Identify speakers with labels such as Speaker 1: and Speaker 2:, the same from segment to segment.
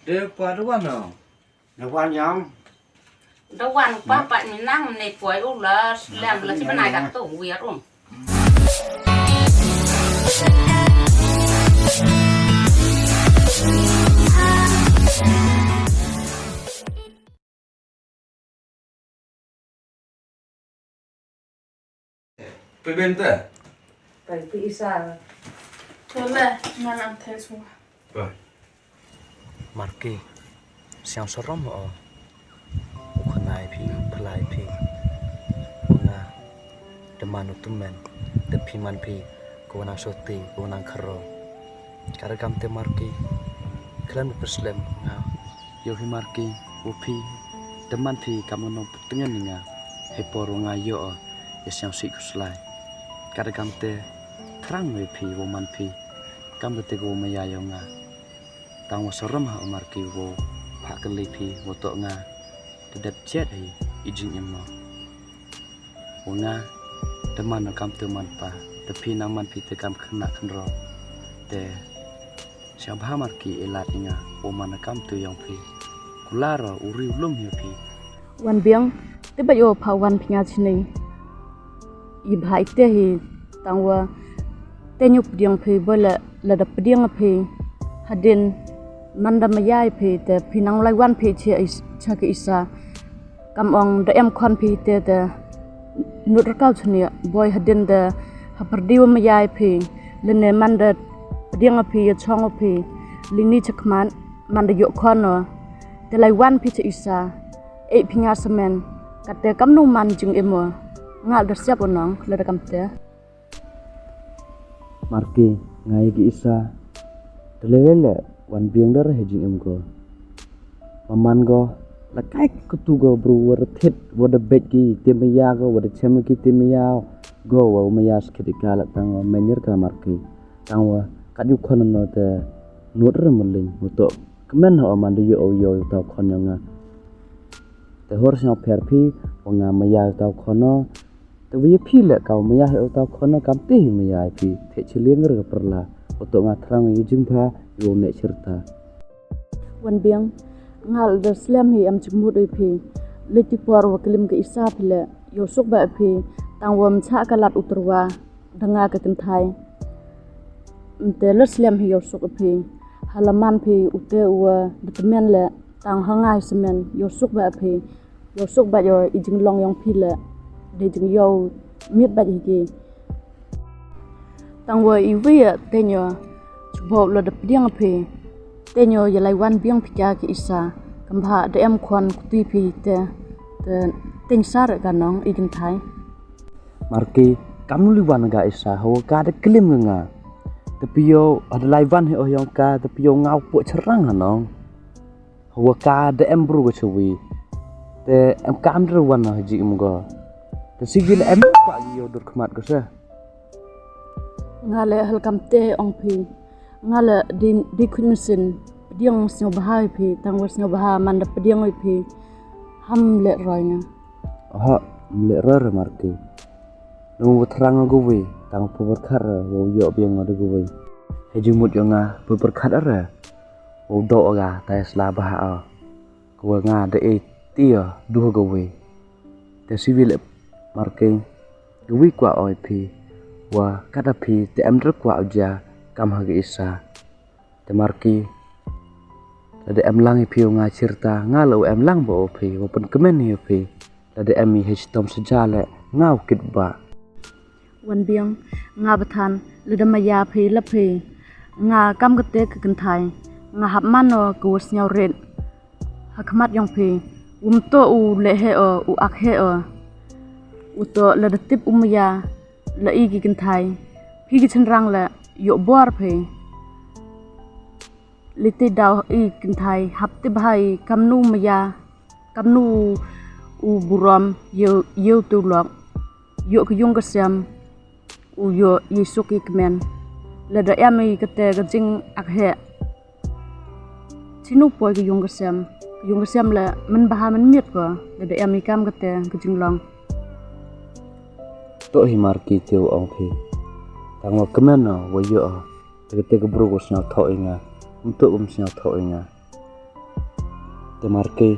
Speaker 1: Dia pada mana?
Speaker 2: Nawan yang
Speaker 3: Dawan bapak ni nang ni puai ulas lem la si benai kat tu wir
Speaker 1: Pergi tu?
Speaker 4: Pergi Isa.
Speaker 5: Boleh, nanam teh semua.
Speaker 1: Baik.
Speaker 6: Marki, siang seram oh, ukanai pi, pelai pi, una, deman utumen, depiman pi, kuanang soti, kuanang karo, karagam te marki, klan berslem, nga, yohi marki, upi, deman pi kamu no putengan ninga, heporo nga yo, siang siku selai, karagam te, terang pi, woman pi, kamu te go mayayo nga. Tang wasaram ha marki wo pak kelipi wo tok nga dedap jet hi ijing imma wonga teman kam tu man pa tapi nang man pi te kam khna khnro te siang bha marki elat inga wo man kam tu yang pi kularo uri ulum hi pi
Speaker 4: Wan biang te ba yo pha wan phnya chini I bhai te hi tangwa te nyup diang phi bola la da pdiang phi hadin manda mayai phi te pinang lai wan phi che cha ke isa kam ong da em khon phi te nut rakau chni boy hadin da hapardiwa mayai phi lene manda pdiang phi chong phi lini chakman manda yo khon no te lai wan phi che isa e phinga semen kate kam nu man jing emo ngal da siap onong le da kam te
Speaker 6: marki ngai gi isa telele wan biang dar hejing em go maman go la kai kutu go bru war thet wada bet gi temya go wada chem gi temya go wa maya skidika la tang menyer ka marki tang wa kadu khon no te nut re muling muto kemen ho man yo yo ta khon nga te hor sna pher phi nga maya ta khono te wi phi le ka maya ho ta khono kam te maya phi the chileng re perla untuk ngatrang yujung pha yo ne cerita
Speaker 4: wan biang ngal da slam hi am chmut oi phi leti por wa klim ke isa phile yo sok ba phi tangwam cha kalat uterwa danga ka kenthai te le slam hi yo sok phi halaman phi ute wa detemen le tang hangai semen yo sok ba phi yo sok ba yo ijing long yong phi le de jing yo miet ba hi ki tangwa I wi te nyo chbo lo de pdiang phi te nyo ya lai wan biang phya ki isa kambha de em khon kuti phi te ting sar ka nong igin thai
Speaker 6: marki kamuli wan ga isa ho ka de klim nga tapi yo ada lai wan he oyong ka tapi yo ngau pu cherang hanong ho ka de em bru go chwi te em kam ru wan ha ji im go te sigil em pa yo dur khmat go sa
Speaker 4: ngale hal kam te ong phi ngale di khun sin pdiang sno bahai phi tangwa sno baha man da pdiang oi phi ham le roi nga
Speaker 6: ha le rar marki no thrang go we tang pu ber khar wo yo biang ngod go we he jumut yo nga pu ber khar ara wo do ga ta sla baha a ko nga de e tia du go we te civil marki go we kwa oi phi wa kada phi te am dr kwa ja kam ha ge isa te marki de em lang phi nga cerita nga lo em lang bo phi wo pen kemen hi phi de em hi tom seja le ngau kit ba
Speaker 4: wan biang nga bathan le da maya phi la phi nga kam ka te ka kan thai nga hap man no ko snyau ren ha khmat yong phi to u le he u ak he u to le da tip maya la I ki kan thai phi ki chen rang la yo bor phi liti daw I kan thai hap te bhai kamnu maya kamnu u buram yo tu lok yo ka yung ka siam u yo yesu ki kmen la da yami ka te ka jing ak he chinu poi ka yung ka siam la man baha man miet ko la da yami kam ka te ka jing long
Speaker 6: to hi marki teu ong phi tang wa kemen no wo yo te ke bru go sna tho inga untuk sna tho inga te marke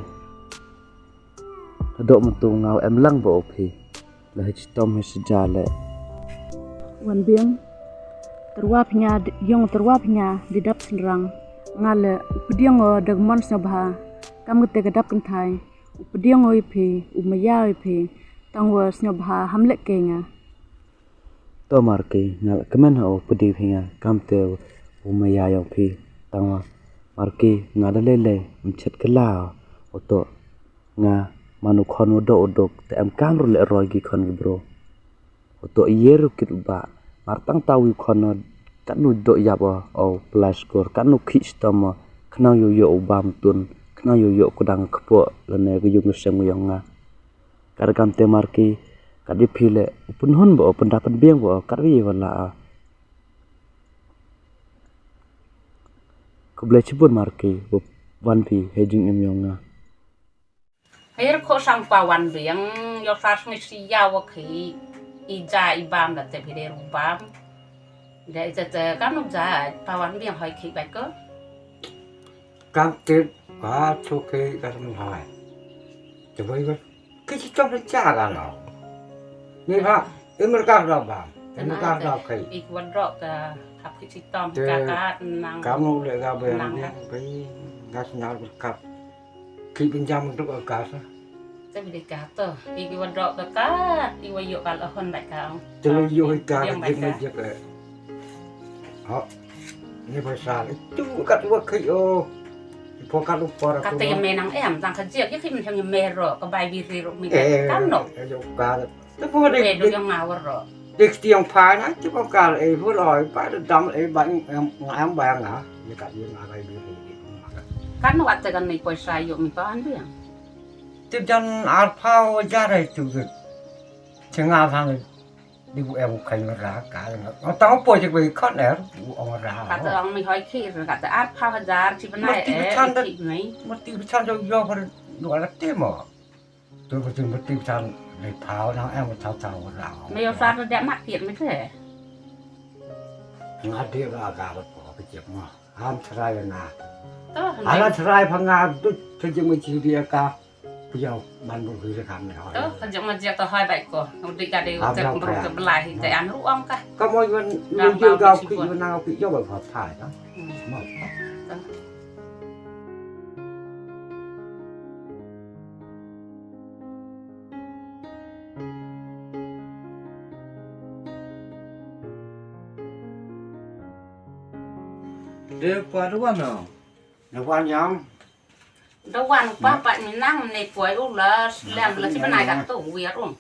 Speaker 6: adok mentu ngau em lang bo phi la hitom he sejale
Speaker 4: wan biang terwap nya yong terwap nya di dap senrang ngale pediang o dagmon sabha kam te gadap kan thai pediang o phi umaya phi tangwa snobha hamle kenga
Speaker 6: to marke ngal kemen ho pedi phinga kam te umaya yo phi tangwa marke ngadale le mchet kala oto nga manu khon odok te am kan ro le roy gi khon gi bro oto yeru kit ba mar tang tawi khon kan nu do yap o plus kor kan nu khi stom khna yo bam tun khna yo kudang khpo le ne gu yung seng yang nga kar kam te marke kadi phile pun hon bo pendapat biang bo kar wi wala ko ble chibun marke bo wan pi hejing em yang nga
Speaker 3: Ayer ko sang pawan biang yo fas ngi si yawa ki ija ibam da te pide rubam da te kan nu ja pawan biang hoi ki bai ko
Speaker 1: Cam kết quá cho cái mình hỏi. Chỉ với cái chỉ trong cái cha cả nào. Nên ha, em mới cam đâu bà. Em mới cam đâu cái.
Speaker 3: ik wan ro ka khap ki si tom ka nang
Speaker 1: Cam nó lại ra về cái gas nhau một cặp. Khi bên trong mình rất ở cả sao.
Speaker 3: te pide ka to ik wan ro ka ik wa yo ka la hon bai ka
Speaker 1: Từ lúc vô cả cái mình giật lại. Họ như bây giờ chú cắt quá khi ô.พอกันลูกปอ
Speaker 3: ka te me nang em jang ka je ki kim thang me ro ka bai vi ri ro mi ka no
Speaker 1: ยกการแต่พอ
Speaker 3: de
Speaker 1: เด็ก
Speaker 3: do yang ngawr ro
Speaker 1: เด็กเตียงพายนะที่พอการไอ้พวกลอยไปดำไอ้บังงามแบงอ่ะมีการยืนอะไรดี
Speaker 3: kan wat te kan ni poi sai yo mi pawan biang
Speaker 1: ที่จันอาพาวจะได้จุดที่งานทางดิบเอ็มใครมารักกันเอาต้องปล่อยจากไปข้อไหนเอามารัก
Speaker 3: ka te ang mi hoi ki ka te at pa hajar chi banai e ki mai
Speaker 1: มันตีชันจะย่อพอดูอะไรเต็มอ่ะตัวก็จึงมันตีชันในเท้าทางแอมมันเท้าเรา
Speaker 3: me yo sa de mat tiet mi te
Speaker 1: งานเดียวอากาศมันพอไปเจ็บมาห้ามทรายนา
Speaker 3: to
Speaker 1: อะไรทรายพังงาดุถึงจะไม่ชีวิตอากาศเพียวมันบุคือจะทำเนี่ย
Speaker 3: to ka jong ma je to hoi bai ko dik ka de te ro ke belai te an ru ong ka
Speaker 1: ก็มวยมันยืนเราคือมันเอาคือย่อแบบพอถ่ายนะหมด
Speaker 2: Dia pada mana?
Speaker 1: ในวันยัง
Speaker 3: do wan pa pa mi nang nei poi u la lam la chi banai ka to wi rum